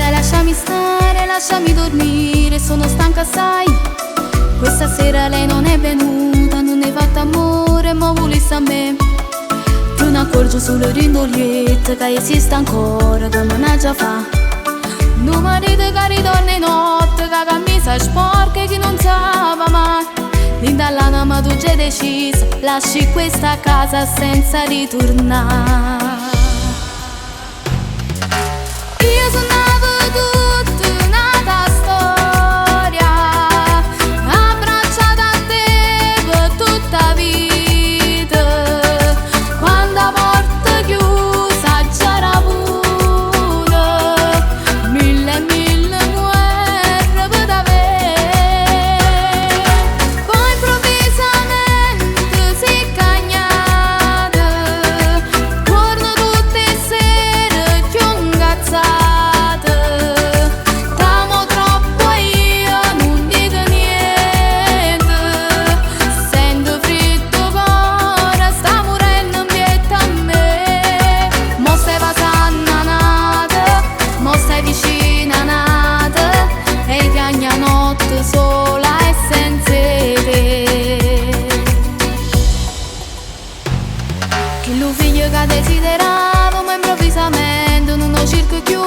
dai, lasciami stare, lasciami dormire, sono stanca sai. Questa sera lei non è venuta, non hai fatto amore, ma volessi a me. Ti ne accorgo solo rindolietta, che esiste ancora, che me ne già fa. Non mi dite che ritorna in notte, che camisa sporca e che non stava mai. L'indallana tu già deciso, lasci questa casa senza ritornare. Io sognavo tutta un'altra storia, abbracciata a te per tutta la vita. Quando la porta chiusa c'era pure mille e mille guerre per avere. Poi improvvisamente si è cagnata, torno tutte le sere più ingazzata. T'amo troppo e io non dico niente. Sento freddo cuore, sta morendo in pietà a me. Mo stai passando a nata, mo stai vicina a nata, e cagna notte sola e senza te. Che lo figlio che desideravo, ma improvvisamente non lo cerco più.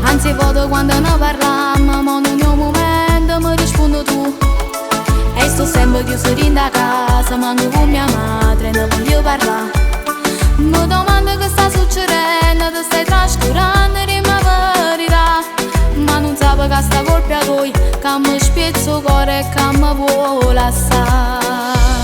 Anzi vado quando ne parliamo, ma non è un momento, mi rispondo tu. E sto sempre chiuso in da casa, manco con mia madre ne voglio parlare. Mi domando che sta succedendo, ti stai trascurando di mia verità. Ma non sapevo che sta colpa tua, che mi spezzo il cuore e che mi vuole assai.